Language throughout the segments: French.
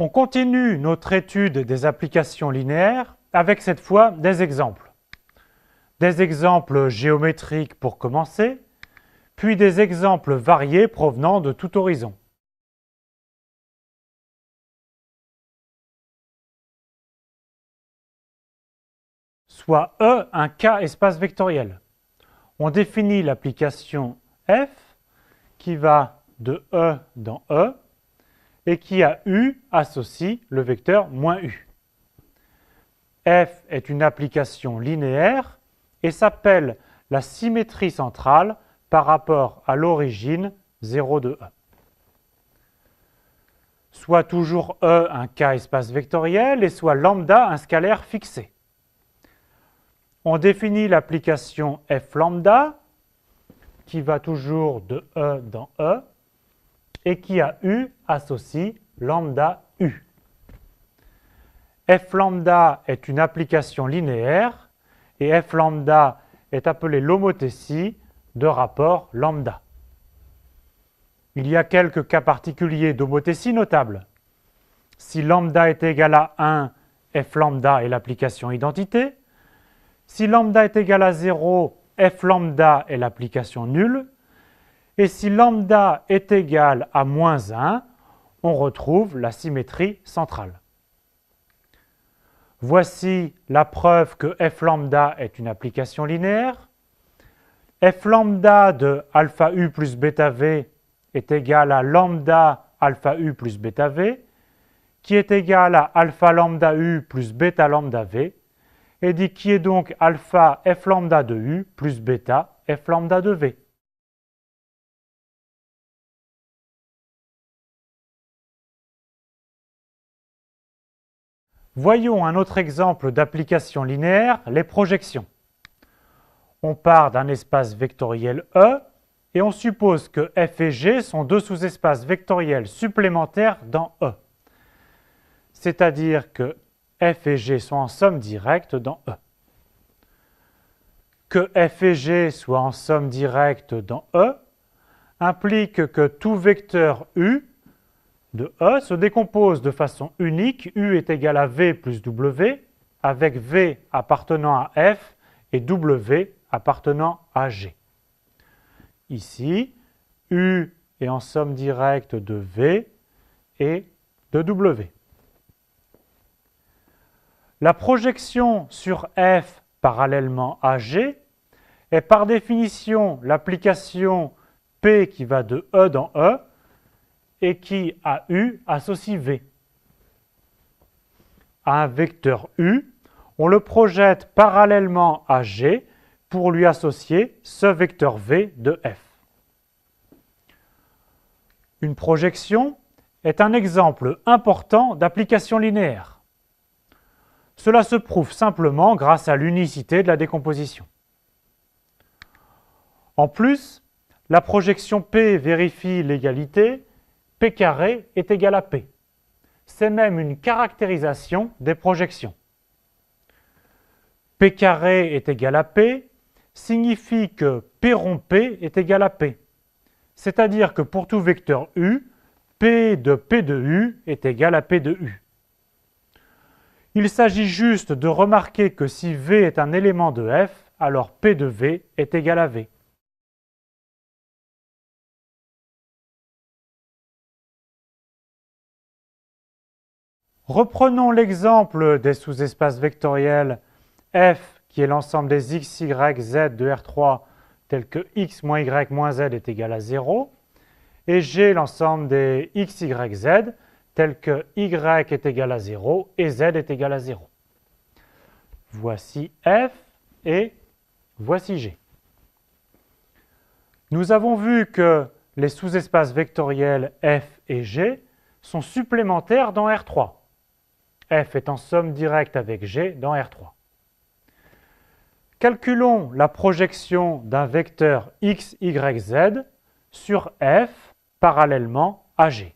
On continue notre étude des applications linéaires avec cette fois des exemples. Des exemples géométriques pour commencer, puis des exemples variés provenant de tout horizon. Soit E un K-espace vectoriel. On définit l'application F qui va de E dans E et qui à U associe le vecteur moins U. F est une application linéaire et s'appelle la symétrie centrale par rapport à l'origine 0 de E. Soit toujours E un K-espace vectoriel et soit lambda un scalaire fixé. On définit l'application f lambda qui va toujours de E dans E et qui à U associe lambda U. F lambda est une application linéaire et f lambda est appelée l'homothétie de rapport lambda. Il y a quelques cas particuliers d'homothétie notables. Si lambda est égal à 1, f lambda est l'application identité. Si lambda est égal à 0, f lambda est l'application nulle. Et si lambda est égal à moins 1, on retrouve la symétrie centrale. Voici la preuve que f lambda est une application linéaire. F lambda de alpha u plus bêta v est égal à lambda alpha u plus bêta v, qui est égal à alpha lambda u plus bêta lambda v, et dit qui est donc alpha f lambda de u plus bêta f lambda de v. Voyons un autre exemple d'application linéaire, les projections. On part d'un espace vectoriel E et on suppose que f et g sont deux sous-espaces vectoriels supplémentaires dans E. C'est-à-dire que f et g sont en somme directe dans E. Que f et g soient en somme directe dans E implique que tout vecteur u de E se décompose de façon unique. U est égal à V plus W, avec V appartenant à F et W appartenant à G. Ici, U est en somme directe de V et de W. La projection sur F parallèlement à G est par définition l'application P qui va de E dans E et qui, à U, associe V. À un vecteur U, on le projette parallèlement à G pour lui associer ce vecteur V de F. Une projection est un exemple important d'application linéaire. Cela se prouve simplement grâce à l'unicité de la décomposition. En plus, la projection P vérifie l'égalité P carré est égal à P. C'est même une caractérisation des projections. P carré est égal à P signifie que P rond P est égal à P. C'est-à-dire que pour tout vecteur U, P de U est égal à P de U. Il s'agit juste de remarquer que si V est un élément de F, alors P de V est égal à V. Reprenons l'exemple des sous-espaces vectoriels F qui est l'ensemble des x, y, z de R3 tels que x moins y moins z est égal à 0 et G l'ensemble des x, y, z tels que y est égal à 0 et z est égal à 0. Voici F et voici G. Nous avons vu que les sous-espaces vectoriels F et G sont supplémentaires dans R3. F est en somme directe avec G dans R3. Calculons la projection d'un vecteur x, y, z sur F parallèlement à G.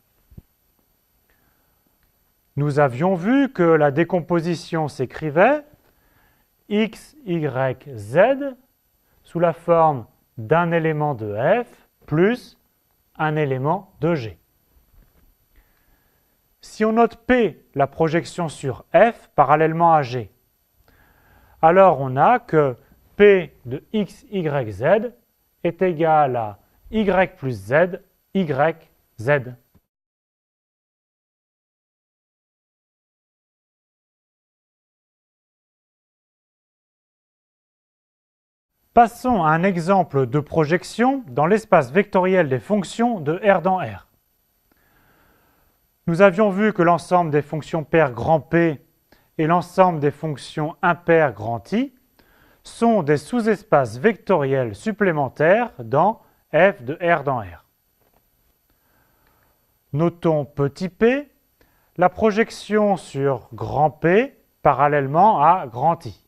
Nous avions vu que la décomposition s'écrivait x, y, z sous la forme d'un élément de F plus un élément de G. Si on note P, la projection sur F parallèlement à G, alors on a que P de x, y, z est égal à y plus z, y, z. Passons à un exemple de projection dans l'espace vectoriel des fonctions de R dans R. Nous avions vu que l'ensemble des fonctions paires grand P et l'ensemble des fonctions impaires grand I sont des sous-espaces vectoriels supplémentaires dans f de R dans R. Notons petit p, la projection sur grand P parallèlement à grand I.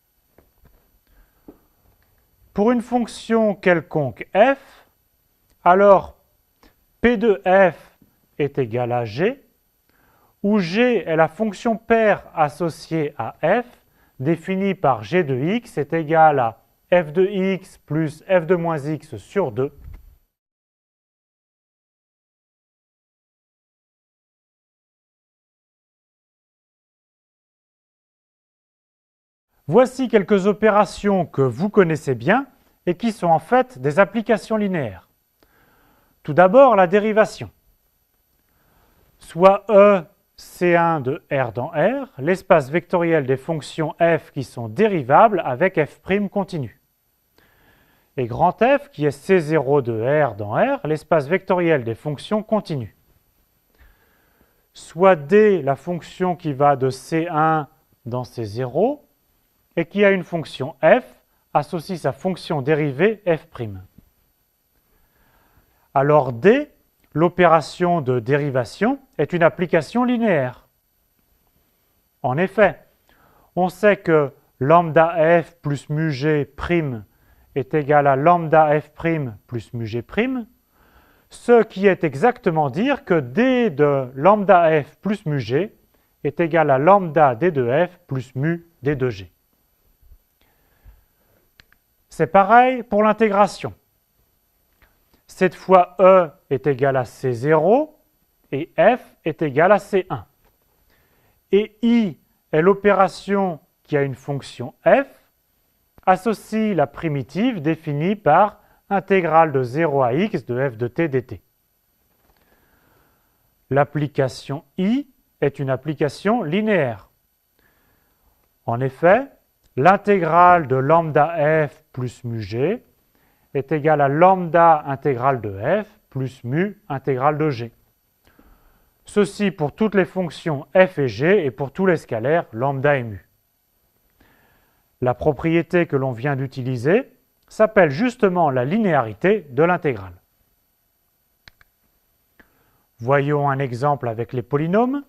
Pour une fonction quelconque f, alors P de f est égal à G, où G est la fonction paire associée à f, définie par G de x est égal à f de x plus f de moins x sur 2. Voici quelques opérations que vous connaissez bien et qui sont en fait des applications linéaires. Tout d'abord, la dérivation. Soit E, C1 de R dans R, l'espace vectoriel des fonctions f qui sont dérivables avec f' continu. Et grand F qui est C0 de R dans R, l'espace vectoriel des fonctions continues. Soit D, la fonction qui va de C1 dans C0, et qui a une fonction f, associe sa fonction dérivée f'. Alors D, l'opération de dérivation, est une application linéaire. En effet, on sait que lambda f plus mu g' est égal à lambda f' plus mu g', ce qui est exactement dire que d de lambda f plus mu g est égal à lambda d de f plus mu d de g. C'est pareil pour l'intégration. Cette fois, E est égal à C0 et F est égal à C1. Et I est l'opération qui a une fonction F, associe la primitive définie par intégrale de 0 à x de f de t dt. L'application I est une application linéaire. En effet, l'intégrale de lambda f plus mu g est égale à lambda intégrale de f plus mu intégrale de g. Ceci pour toutes les fonctions f et g et pour tous les scalaires lambda et mu. La propriété que l'on vient d'utiliser s'appelle justement la linéarité de l'intégrale. Voyons un exemple avec les polynômes.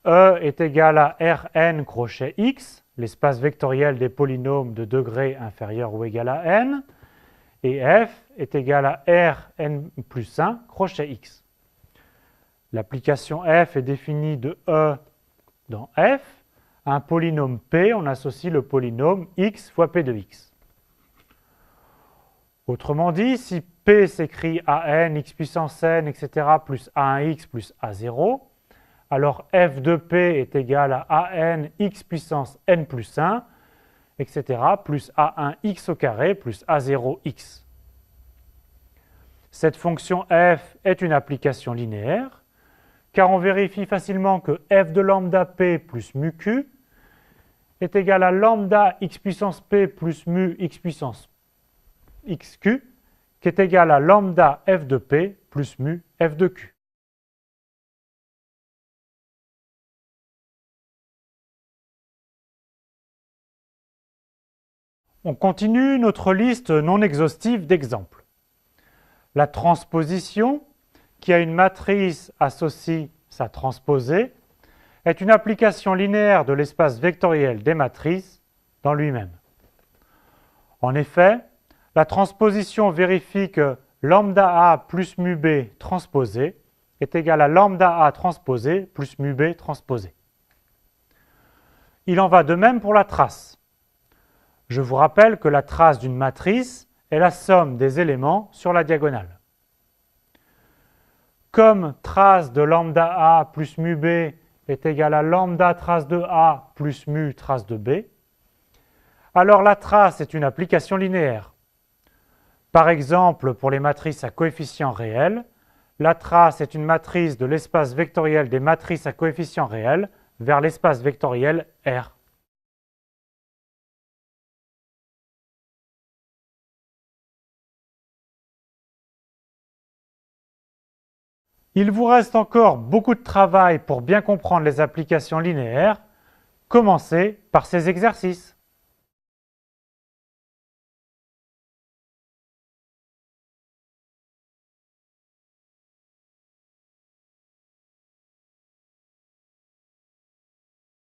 E est égal à Rn crochet x, l'espace vectoriel des polynômes de degré inférieur ou égal à n, et f est égal à Rn plus 1 crochet x. L'application f est définie de E dans f. À un polynôme p, on associe le polynôme x fois p de x. Autrement dit, si p s'écrit an, x puissance n, etc., plus a1x plus a0, alors f de p est égal à an x puissance n plus 1, etc., plus a1 x au carré plus a0 x. Cette fonction f est une application linéaire, car on vérifie facilement que f de lambda p plus mu q est égal à lambda x puissance p plus mu x puissance xq, qui est égal à lambda f de p plus mu f de q. On continue notre liste non exhaustive d'exemples. La transposition, qui a une matrice associe sa transposée, est une application linéaire de l'espace vectoriel des matrices dans lui-même. En effet, la transposition vérifie que lambda a plus mu b transposé est égal à lambda a transposé plus mu b transposé. Il en va de même pour la trace. Je vous rappelle que la trace d'une matrice est la somme des éléments sur la diagonale. comme trace de lambda A plus mu B est égal à lambda trace de A plus mu trace de B, alors la trace est une application linéaire. Par exemple, pour les matrices à coefficients réels, la trace est une matrice de l'espace vectoriel des matrices à coefficients réels vers l'espace vectoriel R. Il vous reste encore beaucoup de travail pour bien comprendre les applications linéaires. Commencez par ces exercices.